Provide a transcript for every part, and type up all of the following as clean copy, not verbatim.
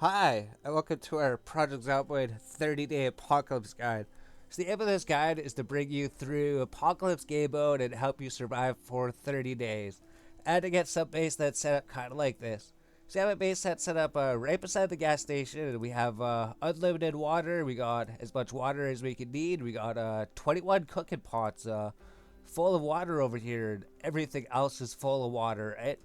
Hi, and welcome to our Project Zomboid 30-Day Apocalypse Guide. So the aim of this guide is to bring you through Apocalypse game mode and help you survive for 30 days. And to get some base that's set up kind of like this. So we have a base that's set up right beside the gas station, and we have unlimited water. We got as much water as we can need. We got 21 cooking pots full of water over here, and everything else is full of water, right?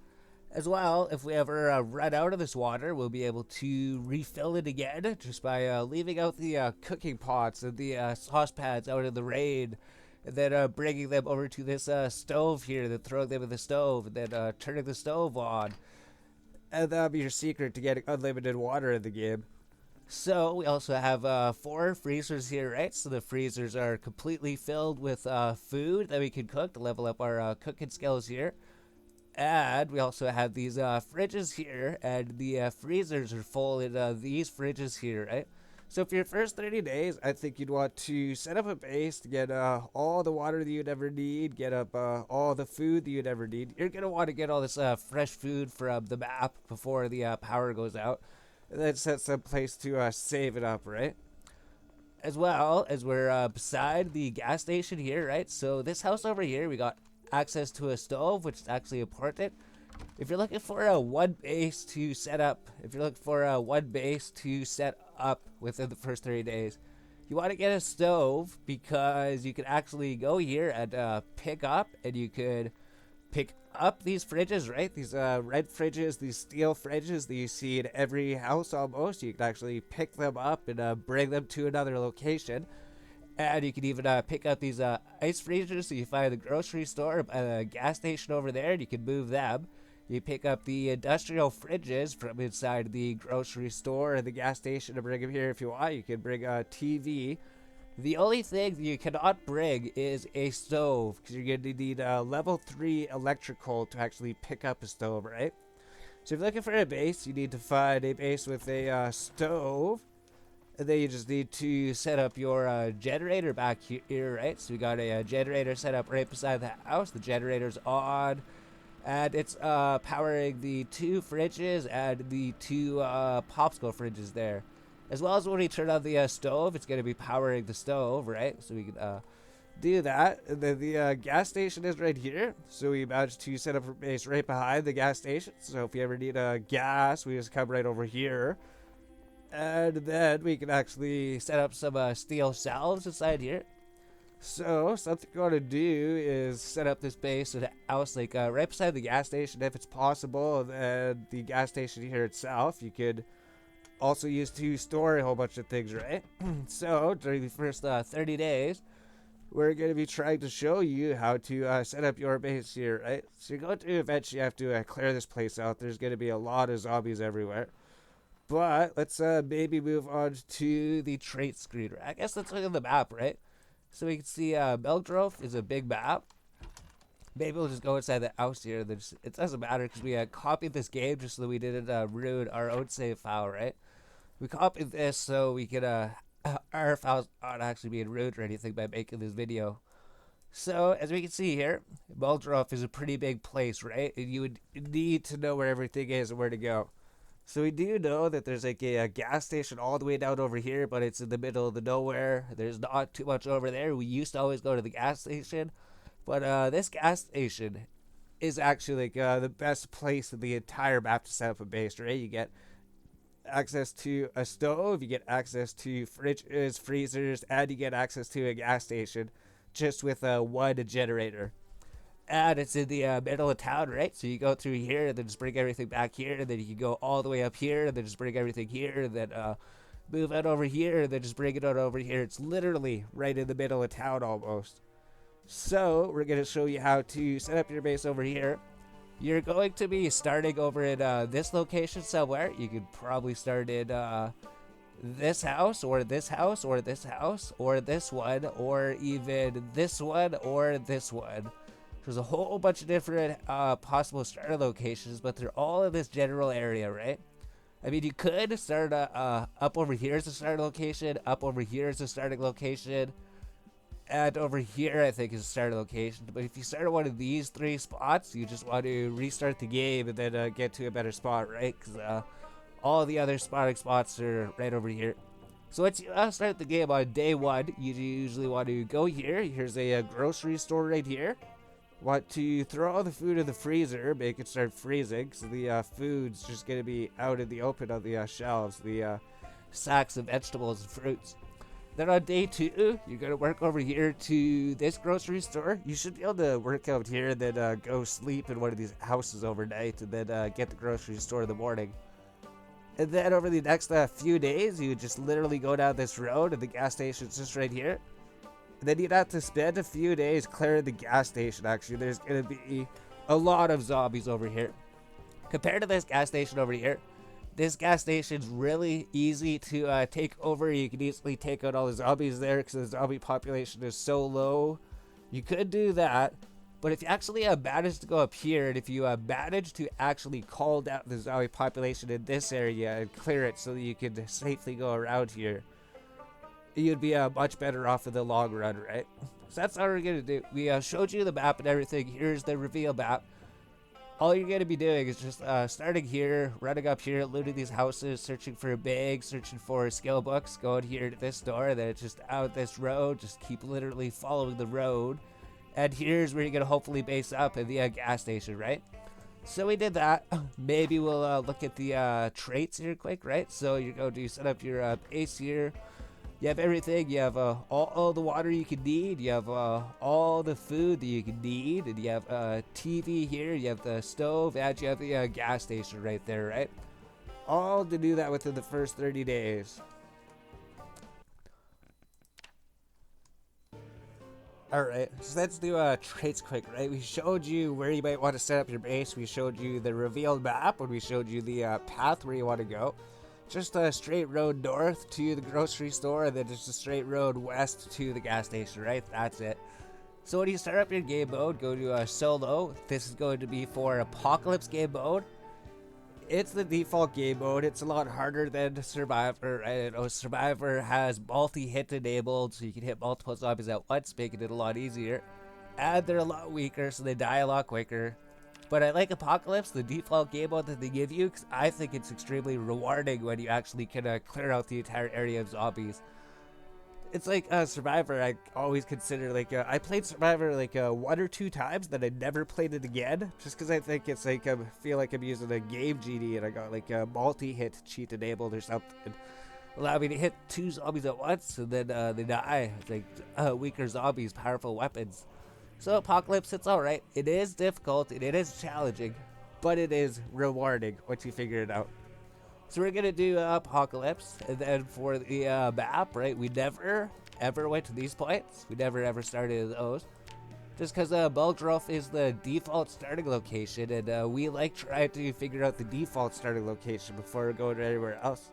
As well, if we ever run out of this water, we'll be able to refill it again just by leaving out the cooking pots and the saucepans out in the rain, and then bringing them over to this stove here, then throwing them in the stove, and then turning the stove on. And that'll be your secret to getting unlimited water in the game. So we also have four freezers here, right? So the freezers are completely filled with food that we can cook to level up our cooking skills here. And we also have these fridges here, and the freezers are full in these fridges here, right? So for your first 30 days, I think you'd want to set up a base to get all the water that you'd ever need, get up all the food that you'd ever need. You're going to want to get all this fresh food from the map before the power goes out, and then set some place to save it up, right? As well as we're beside the gas station here, right? So this house over here, we got access to a stove, which is actually important. If you're looking for a one base to set up, if you're looking for a one base to set up within the first 30 days, you want to get a stove because you can actually go here and pick up, and you could pick up these fridges, right? These red fridges, these steel fridges that you see in every house almost. You can actually pick them up and bring them to another location. And you can even pick up these ice freezers that you find at the grocery store, a gas station over there, and you can move them. You pick up the industrial fridges from inside the grocery store and the gas station and bring them here if you want. You can bring a TV. The only thing you cannot bring is a stove because you're going to need a level 3 electrical to actually pick up a stove, right? So if you're looking for a base, you need to find a base with a stove. And then you just need to set up your generator back here, right? So we got a generator set up right beside the house. The generator's on, and it's powering the two fridges and the two popsicle fridges there. As well as when we turn on the stove, it's going to be powering the stove, right? So we can do that. And then the gas station is right here. So we managed to set up a base right behind the gas station. So if you ever need gas, we just come right over here. And then we can actually set up some steel shelves inside here. So something you want to do is set up this base in a house like right beside the gas station if it's possible. And the gas station here itself, you could also use to store a whole bunch of things, right? So during the first 30 days, we're going to be trying to show you how to set up your base here, right? So you're going to eventually have to clear this place out. There's going to be a lot of zombies everywhere. But let's maybe move on to the trait screen. I guess let's look at the map, right? So we can see Meldrove is a big map. Maybe we'll just go inside the house here. It doesn't matter because we copied this game just so that we didn't ruin our own save file, right? We copied this so we could our files aren't actually being ruined or anything by making this video. So as we can see here, Meldrove is a pretty big place, right? And you would need to know where everything is and where to go. So we do know that there's like a gas station all the way down over here, but it's in the middle of the nowhere. There's not too much over there. We used to always go to the gas station, but this gas station is actually like the best place in the entire map to set up a base, right? You get access to a stove, you get access to fridges, freezers, and you get access to a gas station just with one generator. And it's in the middle of town, right? So you go through here and then just bring everything back here, and then you can go all the way up here and then just bring everything here, and then move out over here and then just bring it out over here. It's literally right in the middle of town almost. So we're going to show you how to set up your base over here. You're going to be starting over in this location somewhere. You could probably start in this house or this house or this house or this one or even this one or this one. There's a whole bunch of different possible starter locations, but they're all in this general area, right? I mean, you could start up over here as a starting location, up over here as a starting location, and over here I think is a starting location. But if you start at one of these three spots, you just want to restart the game and then get to a better spot, right? Because All the other spawning spots are right over here. So once you start the game on day 1, you usually want to go here. Here's a grocery store right here. Want to throw all the food in the freezer, make it start freezing, so the food's just going to be out in the open on the shelves, the sacks of vegetables and fruits. Then on day 2, you're going to work over here to this grocery store. You should be able to work out here and then go sleep in one of these houses overnight and then get the grocery store in the morning. And then over the next few days, you would just literally go down this road and the gas station's just right here. And then you'd have to spend a few days clearing the gas station, actually. There's going to be a lot of zombies over here. Compared to this gas station over here, this gas station's really easy to take over. You can easily take out all the zombies there because the zombie population is so low. You could do that. But if you actually manage to go up here, and if you manage to actually call down the zombie population in this area and clear it so that you can safely go around here, you'd be much better off in the long run, right? So that's what we're going to do. We showed you the map and everything. Here's the reveal map. All you're going to be doing is just starting here, running up here, looting these houses, searching for a bag, searching for skill books, going here to this door, then it's just out this road. Just keep literally following the road. And here's where you're going to hopefully base up at the gas station, right? So we did that. Maybe we'll look at the traits here quick, right? So you're going to set up your base here. You have everything. You have all the water you can need. You have all the food that you can need. And you have TV here. You have the stove. And you have the gas station right there, right? All to do that within the first 30 days. Alright, so let's do traits quick, right? We showed you where you might want to set up your base. We showed you the revealed map, and we showed you the path where you want to go. Just a straight road north to the grocery store, and then just a straight road west to the gas station, right? That's it. So when you start up your game mode, go to solo. This is going to be for Apocalypse game mode. It's the default game mode. It's a lot harder than Survivor. Right? Survivor has multi-hit enabled, so you can hit multiple zombies at once, making it a lot easier. And they're a lot weaker, so they die a lot quicker. But I like Apocalypse, the default game mode that they give you, because I think it's extremely rewarding when you actually can clear out the entire area of zombies. It's like Survivor. I always consider I played Survivor 1 or 2 times, then I never played it again, just because I think it's I feel like I'm using a game genie and I got a multi-hit cheat enabled or something. Allow me to hit 2 zombies at once and then they die. It's like weaker zombies, powerful weapons. So Apocalypse, it's alright. It is difficult and it is challenging, but it is rewarding once you figure it out. So we're going to do Apocalypse, and then for the map, right, we never, ever went to these points. We never, ever started those. Just because Bulgrove is the default starting location, and we like trying to figure out the default starting location before going anywhere else.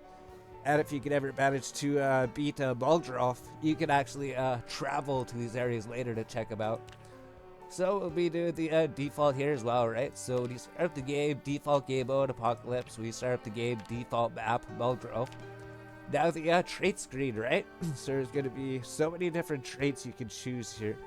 And if you can ever manage to beat Bulgrove, you can actually travel to these areas later to check them out. So we'll be doing the default here as well, right? So when you start up the game, default game mode, Apocalypse. We start up the game, default map, Bulgrove. Now the trait screen, right? So there's going to be so many different traits you can choose here.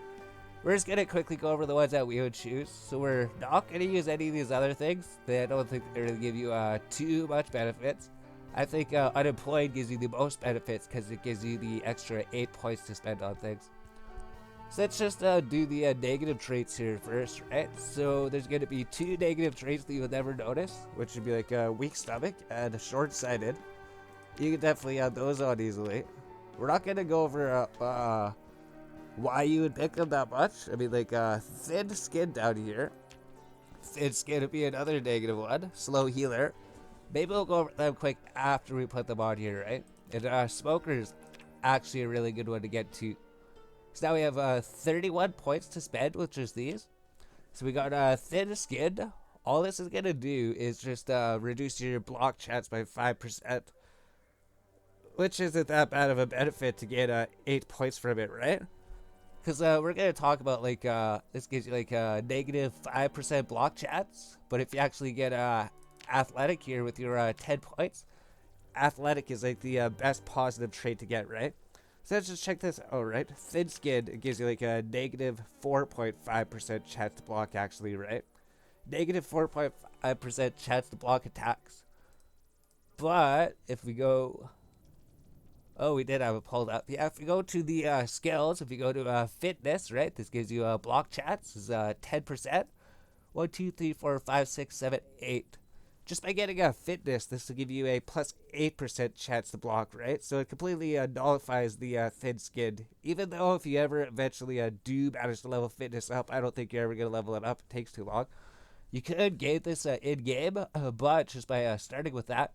We're just going to quickly go over the ones that we would choose. So we're not going to use any of these other things. I don't think they're going to give you too much benefits. I think unemployed gives you the most benefits because it gives you the extra 8 points to spend on things. So let's just do the negative traits here first, right? So there's going to be 2 negative traits that you would never notice, which would be like a weak stomach and short-sighted. You can definitely add those on easily. We're not going to go over why you would pick them that much. I mean, thin skin down here. Thin skin would be another negative one. Slow healer. Maybe we'll go over them quick after we put them on here, right? And smoker's actually a really good one to get to. So now we have 31 points to spend, which is these. So we got thin skin. All this is going to do is just reduce your block chance by 5%. Which isn't that bad of a benefit to get 8 points from it, right? Because we're going to talk about this gives you negative 5% block chance. But if you actually get athletic here with your 10 points, athletic is the best positive trait to get, right? So let's just check this out, right? Thin skin, it gives you a negative 4.5% chance to block, actually, right? Negative 4.5% chance to block attacks. But if we go, oh, we did have it pulled up. Yeah, if we go to the skills, if you go to fitness, right, this gives you block chats is 10%. 1, 2, 3, 4, 5, 6, 7, 8. Just by getting a fitness, this will give you a plus 8% chance to block, right? So it completely nullifies the thin skin. Even though if you ever eventually do manage to level fitness up, I don't think you're ever going to level it up. It takes too long. You could gain this in-game, but just by starting with that,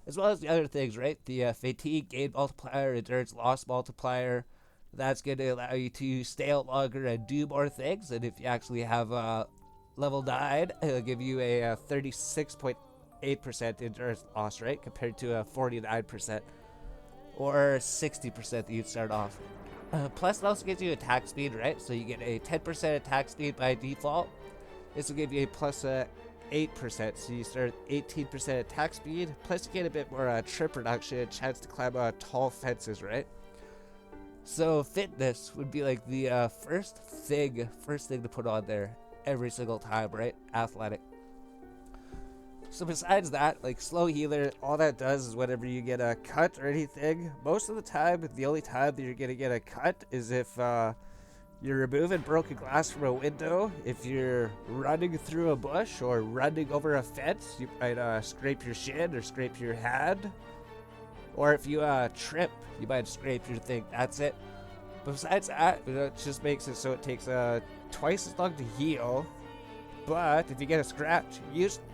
as well as the other things, right? The fatigue gain multiplier, endurance loss multiplier. That's going to allow you to stay out longer and do more things. And if you actually have level 9, it'll give you a 36.8% endurance loss rate compared to a 49% or 60% that you'd start off. Plus, it also gives you attack speed, right? So you get a 10% attack speed by default. This will give you a plus 8%, so you start 18% attack speed. Plus, you get a bit more trip reduction, chance to climb tall fences, right? So fitness would be like the first thing to put on there every single time, right? Athletic. So besides that, like slow healer, all that does is whenever you get a cut or anything, most of the time, the only time that you're gonna get a cut is if you're removing broken glass from a window. If you're running through a bush or running over a fence, you might scrape your shin or scrape your hand. Or if you trip, you might scrape your thing. That's it. But besides that, it just makes it so it takes twice as long to heal. But if you get a scratch,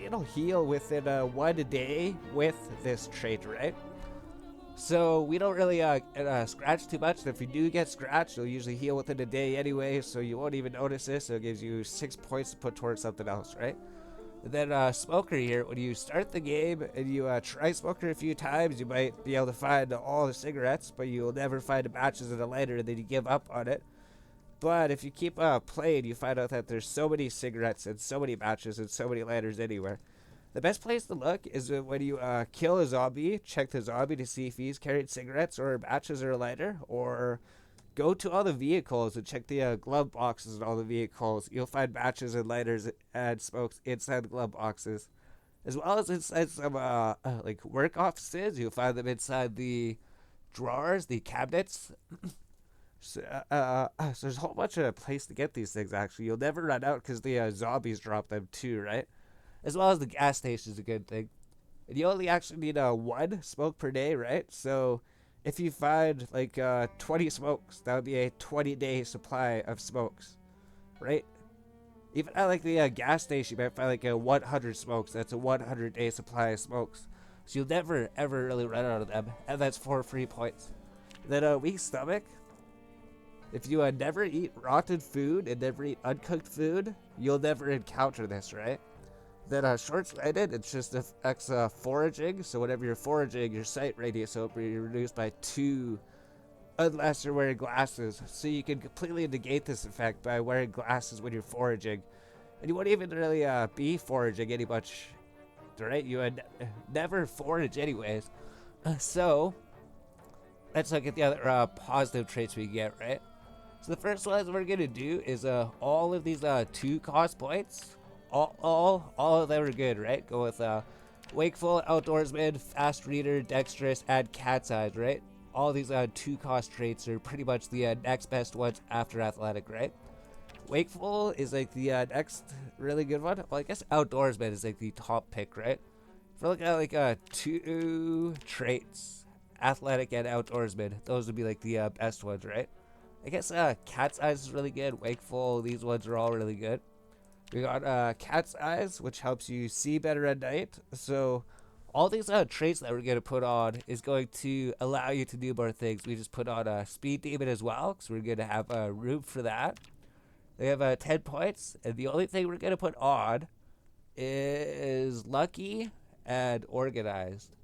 it'll heal within 1 day with this trait, right? So we don't really scratch too much. If you do get scratched, it'll usually heal within a day anyway, so you won't even notice this. So it gives you 6 points to put towards something else, right? And then Smoker here, when you start the game and you try Smoker a few times, you might be able to find all the cigarettes, but you'll never find the matches in the lighter, and then you give up on it. But if you keep playing, you find out that there's so many cigarettes and so many matches and so many lighters anywhere. The best place to look is when you kill a zombie, check the zombie to see if he's carried cigarettes or matches or a lighter, or go to all the vehicles and check the glove boxes in all the vehicles. You'll find matches and lighters and smokes inside the glove boxes. As well as inside some like work offices, you'll find them inside the drawers, the cabinets. So there's a whole bunch of place to get these things, actually. You'll never run out because the zombies drop them too, right? As well as the gas station is a good thing. And you only actually need 1 smoke per day, right? So if you find like 20 smokes, that would be a 20-day supply of smokes, right? Even at like the gas station, you might find like 100 smokes. That's a 100-day supply of smokes. So you'll never, ever really run out of them. And that's 4 free points. Then weak stomach. If you never eat rotten food and never eat uncooked food, you'll never encounter this, right? Then short-sighted, it's just affects foraging. So whenever you're foraging, your sight radius will be reduced by 2 unless you're wearing glasses. So you can completely negate this effect by wearing glasses when you're foraging. And you won't even really be foraging any much, right? You would never forage anyways. So let's look at the other positive traits we get, right? So the first one we're going to do is all of these 2 cost points. All of them are good, right? Go with Wakeful, Outdoorsman, Fast Reader, Dexterous, and Cat's Eyes, right? All these 2 cost traits are pretty much the next best ones after Athletic, right? Wakeful is like the next really good one. Well, I guess Outdoorsman is like the top pick, right? If we're looking at like 2 traits, Athletic and Outdoorsman, those would be like the best ones, right? I guess Cat's Eyes is really good. Wakeful, these ones are all really good. We got Cat's Eyes, which helps you see better at night. So all these traits that we're going to put on is going to allow you to do more things. We just put on Speed Demon as well, because we're going to have room for that. They have 10 points, and the only thing we're going to put on is Lucky and Organized.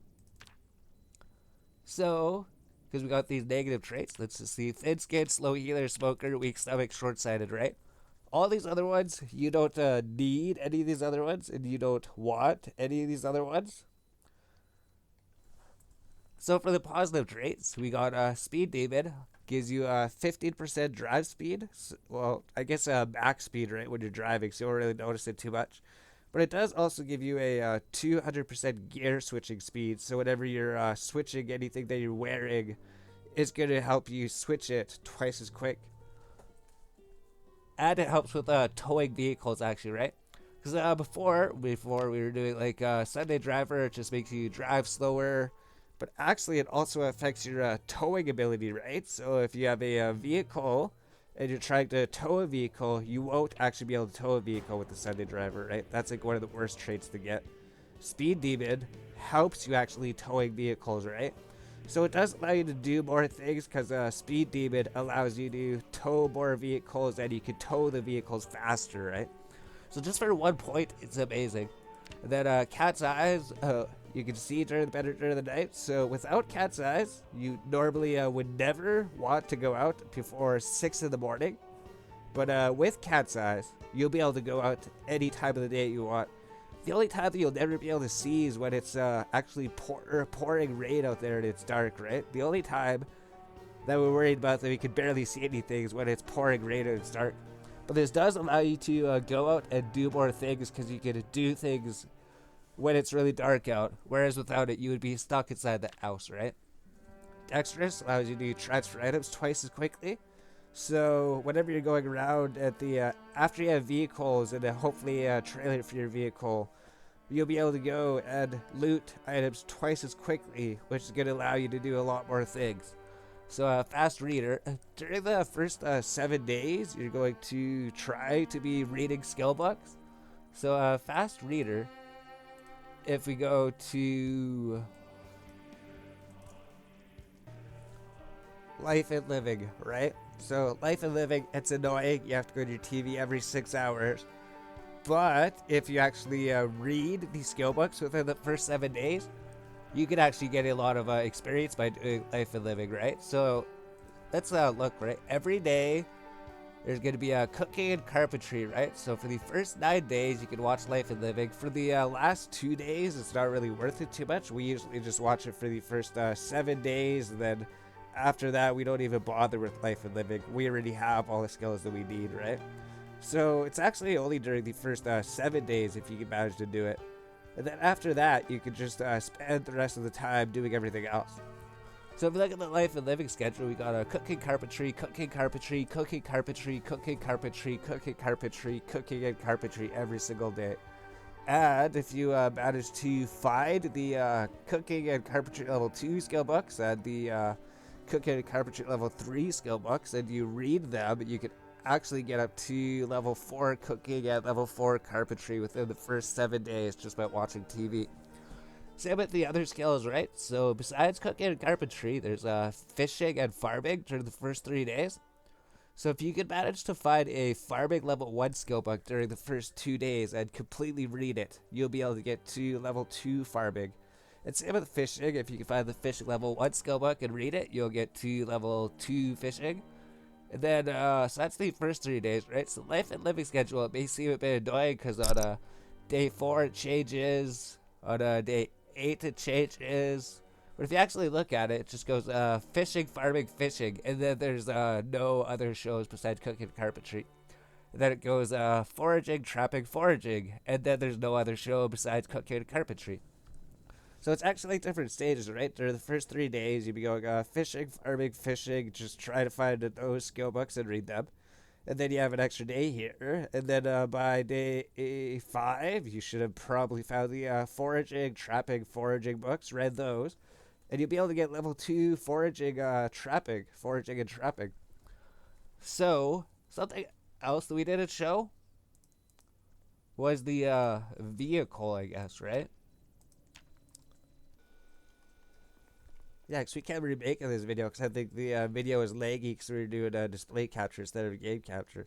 So because we got these negative traits. Let's just see. Thin skin, slow healer, smoker, weak stomach, short-sighted, right? All these other ones, you don't need any of these other ones, and you don't want any of these other ones. So for the positive traits, we got Speed Demon. Gives you 15% drive speed. Well, I guess max speed, right, when you're driving, so you don't really notice it too much. But it does also give you a 200% gear switching speed. So whenever you're switching anything that you're wearing, it's going to help you switch it twice as quick. And it helps with towing vehicles, actually, right? Because before we were doing like Sunday Driver, it just makes you drive slower. But actually, it also affects your towing ability, right? So if you have a vehicle and you're trying to tow a vehicle, you won't actually be able to tow a vehicle with the Sunday Driver, right? That's like one of the worst traits to get. Speed Demon helps you actually towing vehicles, right? So it does allow you to do more things because Speed Demon allows you to tow more vehicles and you can tow the vehicles faster, right? So just for 1 point, it's amazing. And then Cat's Eyes, you can see during the night. So without Cat's Eyes, you normally would never want to go out before 6 in the morning. But with Cat's Eyes, you'll be able to go out any time of the day you want. The only time that you'll never be able to see is when it's actually pouring rain out there and it's dark, right? The only time that we're worried about that we can barely see anything is when it's pouring rain and it's dark. But this does allow you to go out and do more things because you can do things when it's really dark out. Whereas without it, you would be stuck inside the house, right? Dexterous allows you to transfer items twice as quickly. So whenever you're going around at the after you have vehicles and hopefully a trailer for your vehicle, you'll be able to go and loot items twice as quickly, which is going to allow you to do a lot more things. So Fast Reader, during the first 7 days, you're going to try to be reading skill books. So Fast Reader, if we go to Life and Living, right? So Life and Living, it's annoying. You have to go to your TV every 6 hours. But if you actually read these skill books within the first 7 days, you can actually get a lot of experience by doing Life and Living, right? So let's look, right? Every day there's going to be cooking and carpentry, right? So for the first 9 days, you can watch Life and Living. For the last 2 days, it's not really worth it too much. We usually just watch it for the first 7 days, and then after that, we don't even bother with Life and Living. We already have all the skills that we need, right? So it's actually only during the first 7 days if you can manage to do it. And then after that, you can just spend the rest of the time doing everything else. So if you look at the Life and Living schedule, we got cooking, carpentry, cooking, carpentry, cooking, carpentry, cooking, carpentry, cooking, carpentry, cooking, and carpentry every single day. And if you manage to find the cooking and carpentry level 2 skill books and the cooking and carpentry level 3 skill books, and you read them, you can actually get up to level 4 cooking and level 4 carpentry within the first 7 days just by watching TV. Same with the other skills, right? So besides cooking and carpentry, there's fishing and farming during the first 3 days. So if you can manage to find a farming level 1 skill book during the first 2 days and completely read it, you'll be able to get to level 2 farming. And same with fishing, if you can find the fishing level 1 skill book and read it, you'll get to level 2 fishing. And then, so that's the first 3 days, right? So Life and Living schedule, it may seem a bit annoying because on day 4 it changes, on day 8 it changes. But if you actually look at it, it just goes fishing, farming, fishing, and then there's no other shows besides cooking and carpentry. And then it goes foraging, trapping, foraging, and then there's no other show besides cooking and carpentry. So it's actually like different stages, right? During the first 3 days, you'd be going fishing, farming, fishing, just try to find those skill books and read them. And then you have an extra day here. And then by day 5, you should have probably found the foraging, trapping, foraging books, read those. And you'll be able to get level 2 foraging, foraging and trapping. So, something else that we didn't show was the vehicle, I guess, right? Yeah, because we can't remake this video because I think the video is laggy because we were doing display capture instead of game capture.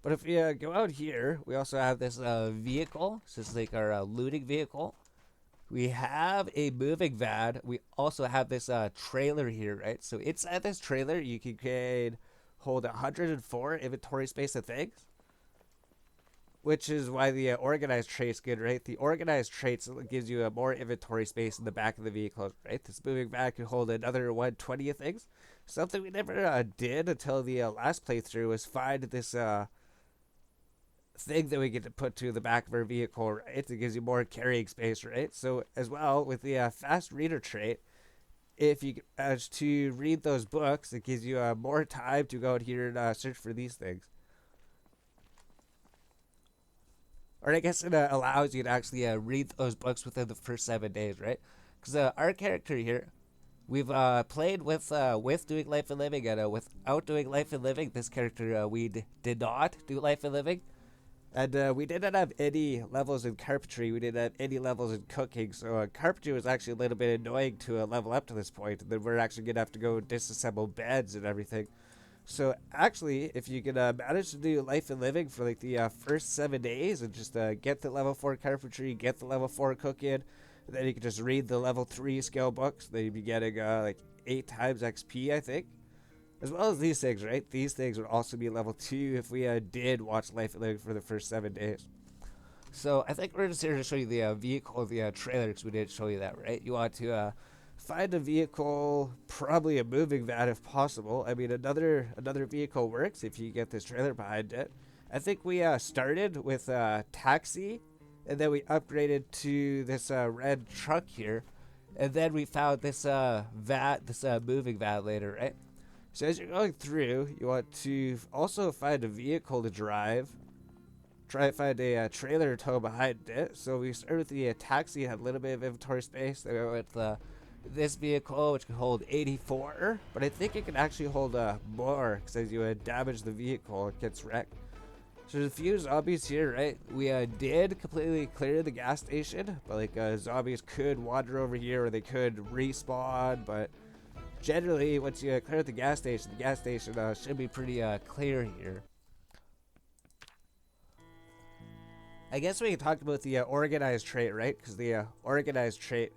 But if we go out here, we also have this vehicle. So this is like our looting vehicle. We have a moving van. We also have this trailer here, right? So inside this trailer, you can hold 104 inventory space of things, which is why the organized trait's good, right? The organized traits gives you more inventory space in the back of the vehicle, right? This moving van can hold another 120 of things. Something we never did until the last playthrough was find this thing that we get to put to the back of our vehicle, right? It gives you more carrying space, right? So as well with the fast reader trait, if you as to read those books, it gives you more time to go out here and search for these things. Or I guess it allows you to actually read those books within the first 7 days, right? Because our character here, we've played with doing Life and Living, and without doing Life and Living, this character did not do Life and Living. And we didn't have any levels in carpentry. We didn't have any levels in cooking. So carpentry was actually a little bit annoying to level up to this point. And then we're actually going to have to go disassemble beds and everything. So actually, if you can manage to do Life and Living for like the first 7 days and just get the level 4 carpentry, get the level 4 cooking, and then you can just read the level 3 skill books, then you'd be getting like 8 times XP, I think. As well as these things, right? These things would also be level 2 if we did watch Life and Living for the first 7 days. So I think we're just here to show you the vehicle, the trailer, because we didn't show you that, right? You want to find a vehicle, probably a moving van if possible. I mean, another vehicle works if you get this trailer behind it. I think we started with taxi, and then we upgraded to this red truck here, and then we found this moving van later, right? So as you're going through, you want to also find a vehicle to drive. Try to find a trailer to tow behind it. So we started with the taxi, had a little bit of inventory space. Then we went with this vehicle, which can hold 84. But I think it can actually hold more, because as you damage the vehicle, it gets wrecked. So there's a few zombies here, right? We did completely clear the gas station, but like zombies could wander over here, or they could respawn, but generally, once you clear out the gas station should be pretty clear here. I guess we can talk about the organized trait, right? Because the organized trait,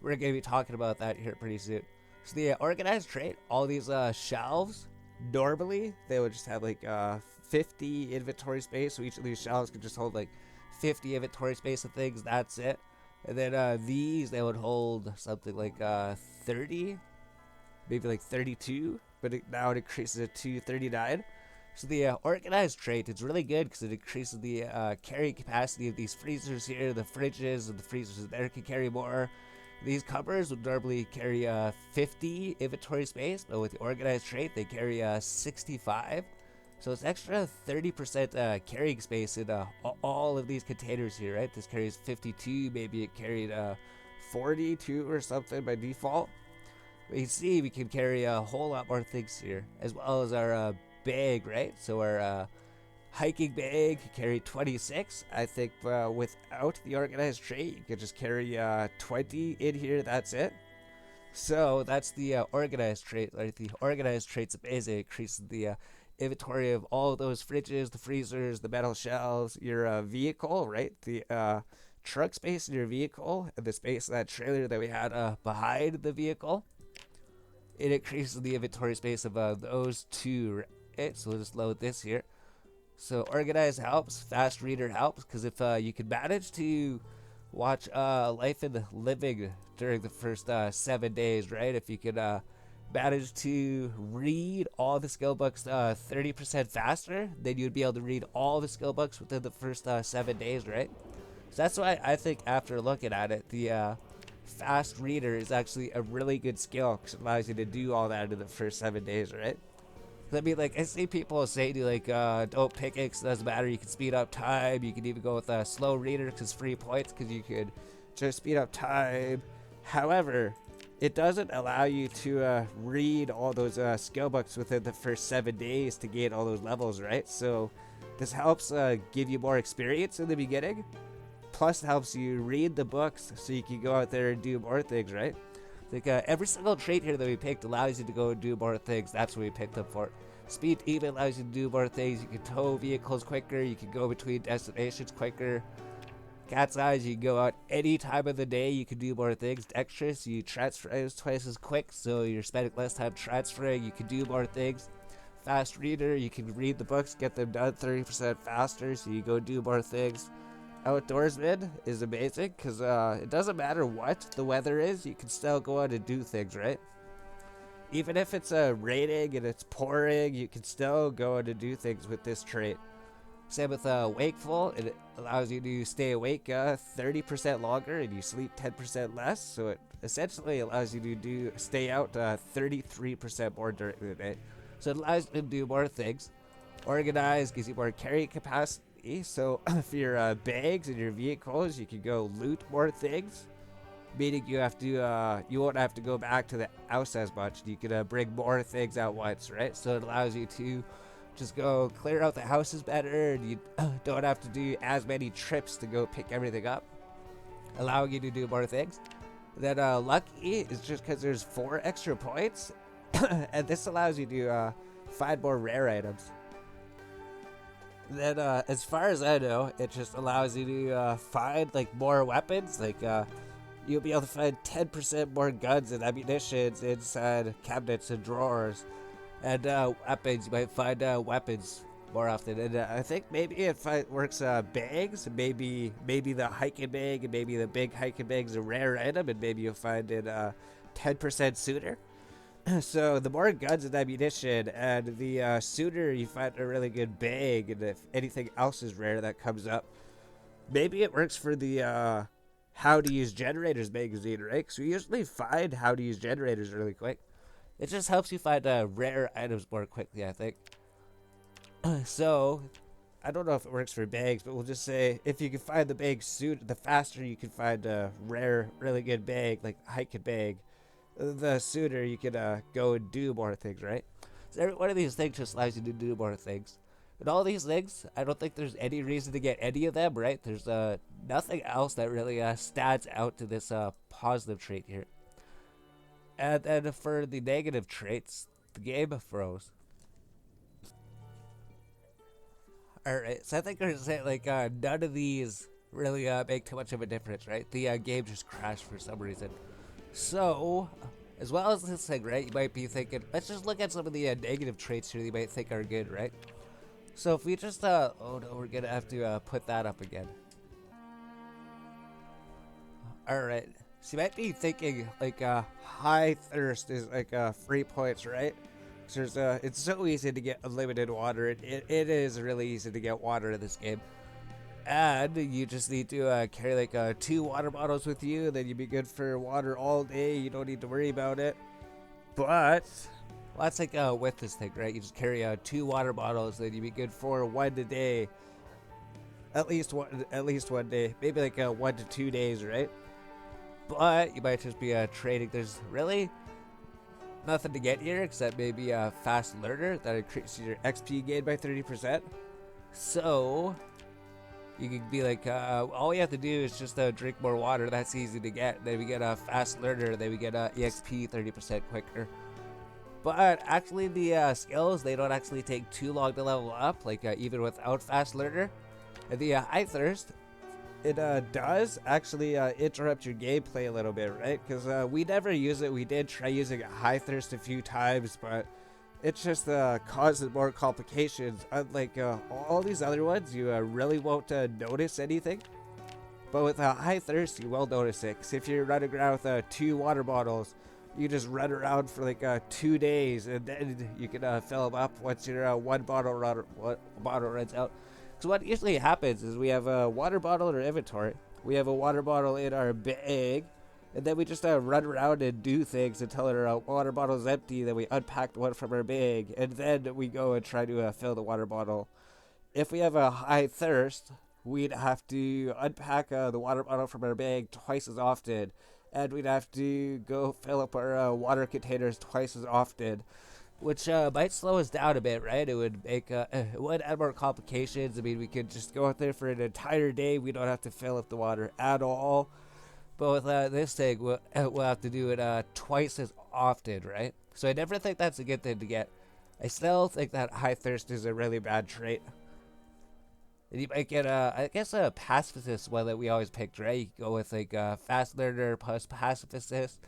we're going to be talking about that here pretty soon. So the organized trait, all these shelves, normally they would just have like 50 inventory space. So each of these shelves could just hold like 50 inventory space of things. That's it. And then these, they would hold something like 30, maybe like 32, but now it increases it to 39. So the organized trait is really good because it increases the carrying capacity of these freezers here. The fridges and the freezers there can carry more. These cupboards would normally carry 50 inventory space, but with the organized trait, they carry 65. So it's extra 30% carrying space in all of these containers here, right? This carries 52, maybe it carried 42 or something by default. But you see, we can carry a whole lot more things here, as well as our bag, right? So our hiking bag can carry 26. I think without the organized trait, you could just carry 20 in here. That's it. So that's the organized trait. Right? The organized trait's amazing. It increases the inventory of all of those fridges, the freezers, the metal shelves, your vehicle, right? The truck space in your vehicle, and the space of that trailer that we had behind the vehicle. It increases the inventory space of those two, right? So we'll just load this here. So organize helps, fast reader helps, because if you can manage to watch Life and Living during the first 7 days, right? If you can manage to read all the skill books 30% faster, then you'd be able to read all the skill books within the first 7 days, right? So that's why I think after looking at it, the fast reader is actually a really good skill because it allows you to do all that in the first 7 days, right? I mean, like, I see people say to like, don't pick it because it doesn't matter. You can speed up time. You can even go with a slow reader because free points because you could just speed up time. However, it doesn't allow you to read all those skill books within the first 7 days to gain all those levels, right? So this helps give you more experience in the beginning. Plus, it helps you read the books so you can go out there and do more things, right? Like every single trait here that we picked allows you to go and do more things. That's what we picked them for. Speed even allows you to do more things. You can tow vehicles quicker. You can go between destinations quicker. Cat's eyes, you can go out any time of the day. You can do more things. Dexterous, you transfer items twice as quick, so you're spending less time transferring. You can do more things. Fast reader, you can read the books, get them done 30% faster, so you go do more things. Outdoorsman is amazing because it doesn't matter what the weather is, you can still go out and do things, right? Even if it's raining and it's pouring, you can still go out and do things with this trait. Same with wakeful. It allows you to stay awake 30% longer and you sleep 10% less. So it essentially allows you to stay out 33% more during the day. So it allows you to do more things. Organize gives you more carrying capacity. So for your bags and your vehicles, you can go loot more things. Meaning you won't have to go back to the house as much. You can bring more things at once, right? So it allows you to just go clear out the houses better, and you don't have to do as many trips to go pick everything up, allowing you to do more things. Then lucky is just because there's 4 extra points, and this allows you to find more rare items. Then as far as I know, it just allows you to find like more weapons, like you'll be able to find 10% more guns and ammunitions inside cabinets and drawers. And weapons, you might find weapons more often. And I think maybe it works bags, maybe the hiking bag, and maybe the big hiking bag's a rare item, and maybe you'll find it 10% sooner. So the more guns and ammunition, and the sooner you find a really good bag, and if anything else is rare that comes up, maybe it works for the how to use generators magazine, right? Because we usually find how to use generators really quick. It just helps you find rare items more quickly, I think. So, I don't know if it works for bags, but we'll just say if you can find the bag soon, the faster you can find a rare, really good bag, like hiking bag, the sooner you can go and do more things, right? So every one of these things just allows you to do more things. And all these things, I don't think there's any reason to get any of them, right? There's nothing else that really stands out to this positive trait here. And then for the negative traits, the game froze. Alright, so I think we're saying like none of these really make too much of a difference, right? The game just crashed for some reason. So, as well as this thing, right, you might be thinking, let's just look at some of the negative traits here that you might think are good, right? So if we just, oh no, we're gonna have to put that up again. Alright, so you might be thinking, like, high thirst is like 3 points, right? So it's so easy to get unlimited water. It is really easy to get water in this game. And you just need to carry like 2 water bottles with you, then you'll be good for water all day. You don't need to worry about it. But well, that's like with this thing, right? You just carry 2 water bottles, then you'll be good for 1 a day. At least one day, maybe like 1 to 2 days, right? But you might just be trading. There's really nothing to get here except maybe a fast learner that increases your XP gain by 30%. So you can be like, all we have to do is just drink more water. That's easy to get. Then we get a fast learner. Then we get EXP 30% quicker. But actually, the skills, they don't actually take too long to level up, like even without fast learner. And the high thirst, it does actually interrupt your gameplay a little bit, right? Because we never use it. We did try using high thirst a few times, but it just causes more complications. Unlike all these other ones, you really won't notice anything. But with high thirst, you will notice it. Because if you're running around with 2 water bottles, you just run around for like 2 days, and then you can fill them up once your one bottle runs out. So what usually happens is we have a water bottle in our inventory. We have a water bottle in our bag. And then we just run around and do things until our water bottle is empty. Then we unpack the one from our bag. And then we go and try to fill the water bottle. If we have a high thirst, we'd have to unpack the water bottle from our bag twice as often. And we'd have to go fill up our water containers twice as often. Which might slow us down a bit, right? It would make it would add more complications. I mean, we could just go out there for an entire day. We don't have to fill up the water at all. But with this thing, we'll have to do it twice as often, right? So I never think that's a good thing to get. I still think that high thirst is a really bad trait. And you might get I guess a pacifist one that we always picked, right? You can go with like fast learner plus pacifist.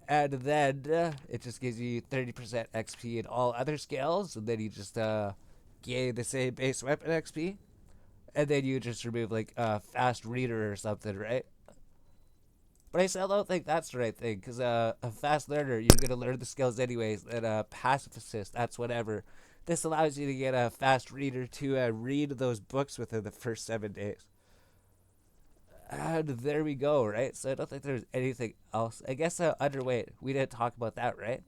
And then it just gives you 30% XP in all other skills, and then you just gain the same base weapon XP, and then you just remove like fast reader or something, right? But I still don't think that's the right thing, because a fast learner, you're gonna learn the skills anyways, and a pacifist, that's whatever. This allows you to get a fast reader to read those books within the first 7 days. And there we go, right? So I don't think there's anything else. I guess underweight. We didn't talk about that, right?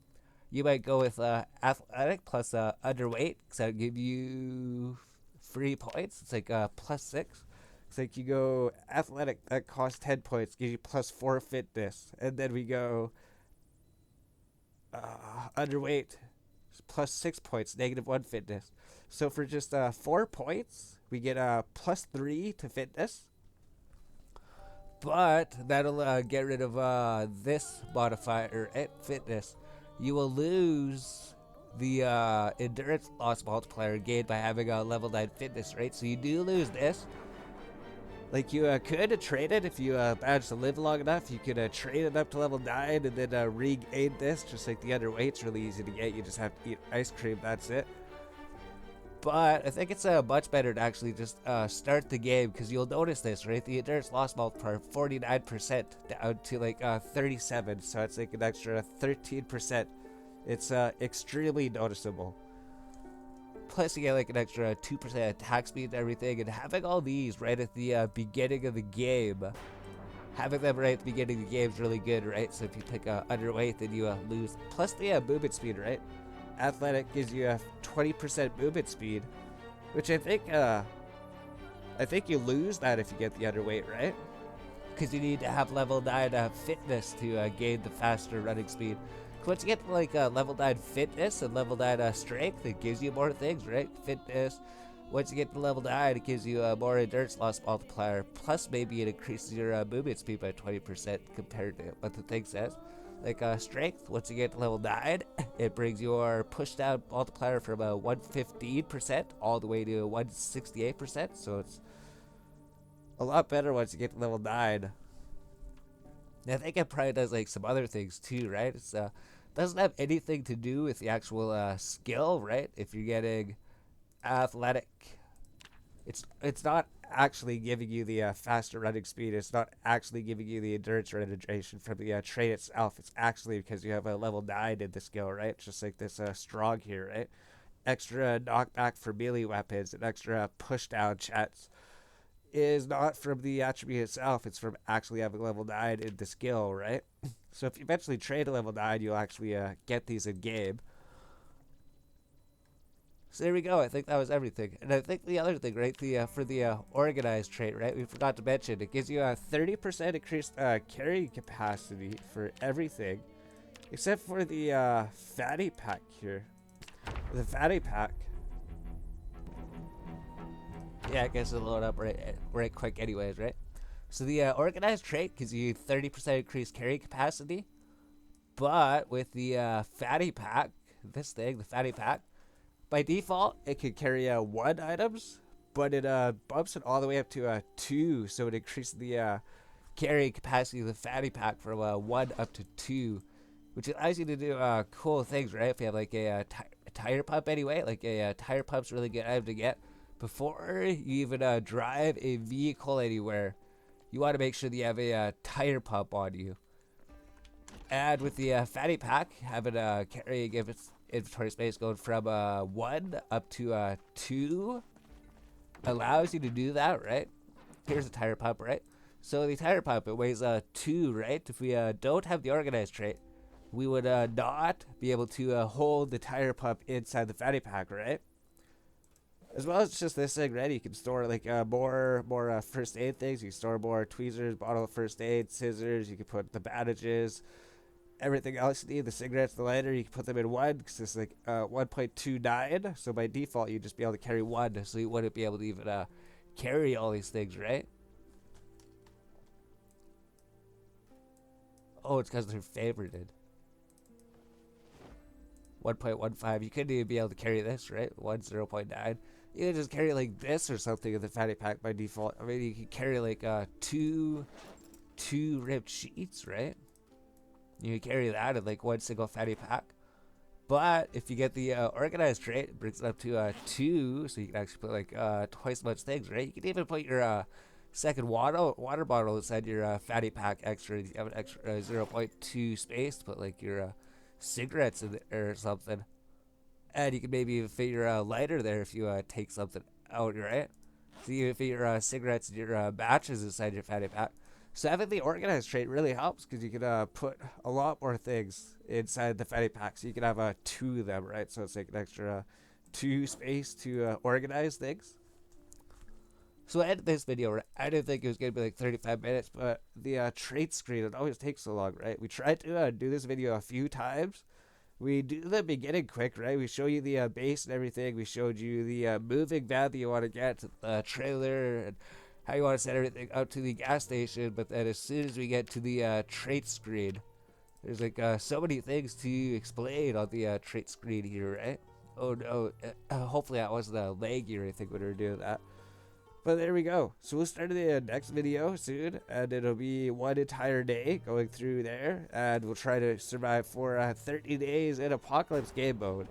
You might go with athletic plus underweight, because that would give you free points. It's like +6. It's like you go athletic, that costs 10 points, gives you +4 fitness. And then we go underweight, +6 points, -1 fitness. So for just 4 points, we get +3 to fitness. But that'll get rid of this modifier at fitness. You will lose the endurance loss multiplier gained by having a level 9 fitness, right? So you do lose this. Like, you could trade it if you managed to live long enough. You could trade it up to level 9 and then regain this, just like the underweight's really easy to get. You just have to eat ice cream, that's it. But I think it's much better to actually just start the game, because you'll notice this, right? The endurance loss multiplier 49% down to like 37, so it's like an extra 13%. It's extremely noticeable. Plus, you get like an extra 2% attack speed and everything, and having all these right at the beginning of the game, having them right at the beginning of the game is really good, right? So if you pick underweight, then you lose. Plus the movement speed, right? Athletic gives you a 20% movement speed, which I think you lose that if you get the underweight, right? Because you need to have level 9 fitness to gain the faster running speed. Once you get to like level 9 fitness and level 9 strength, it gives you more things, right? Fitness. Once you get to level 9, it gives you more endurance loss multiplier. Plus, maybe it increases your movement speed by 20% compared to what the thing says. Like strength, once you get to level 9, it brings your push down multiplier from 115% all the way to 168%. So it's a lot better once you get to level 9. And I think it probably does like some other things too, right? It's doesn't have anything to do with the actual skill, right? If you're getting athletic, it's not actually giving you the faster running speed. It's not actually giving you the endurance regeneration from the trait itself. It's actually because you have a level 9 in the skill, right? It's just like this strong here, right? Extra knockback for melee weapons and extra push down chats is not from the attribute itself. It's from actually having level 9 in the skill, right? So if you eventually trade a level 9, you'll actually get these in game. So there we go. I think that was everything. And I think the other thing, right, for the organized trait, right, we forgot to mention, it gives you a 30% increased carrying capacity for everything, except for the fatty pack here. The fatty pack. Yeah, I guess it'll load up right quick anyways, right? So the organized trait gives you 30% increased carry capacity, but with the fatty pack, this thing, the fatty pack, by default, it can carry 1 items, but it bumps it all the way up to 2, so it increases the carry capacity of the fatty pack from 1 up to 2, which allows you to do cool things, right? If you have like a tire pump anyway, like a tire pump's really good item to get. Before you even drive a vehicle anywhere, you want to make sure that you have a tire pump on you. And with the fatty pack, having carrying inventory space going from 1 up to 2 allows you to do that, right? Here's a tire pump, right? So the tire pump, it weighs 2, right? If we don't have the organized trait, we would not be able to hold the tire pump inside the fatty pack, right? As well as just this thing, right? You can store like more first aid things. You can store more tweezers, bottle of first aid, scissors. You can put the bandages, everything else you need, the cigarettes, the lighter. You can put them in 1 because it's like 1.29. So by default, you'd just be able to carry 1. So you wouldn't be able to even carry all these things, right? Oh, it's because they're favorited. 1.15. You couldn't even be able to carry this, right? 0.9. You can just carry like this or something in the fatty pack by default. I mean, you can carry like two ripped sheets, right? You can carry that in like 1 single fatty pack. But if you get the organized trait, it brings it up to 2, so you can actually put like twice as much things, right? You can even put your second water bottle inside your fatty pack extra. You have an extra 0.2 space to put like your cigarettes in there or something. And you can maybe even fit your lighter there if you take something out, right? So you can fit your cigarettes and your matches inside your fanny pack. So having the organized tray really helps because you can put a lot more things inside the fanny pack. So you can have two of them, right? So it's like an extra two space to organize things. So I ended this video, right? I didn't think it was going to be like 35 minutes, but the trait screen, it always takes so long, right? We tried to do this video a few times. We do the beginning quick, right? We show you the base and everything. We showed you the moving van that you want to get, the trailer, and how you want to set everything up to the gas station. But then as soon as we get to the trait screen, there's like so many things to explain on the trait screen here, right? Oh no, hopefully that wasn't laggy or anything when we were doing that. But there we go. So we'll start the next video soon, and it'll be one entire day going through there, and we'll try to survive for 30 days in Apocalypse game mode.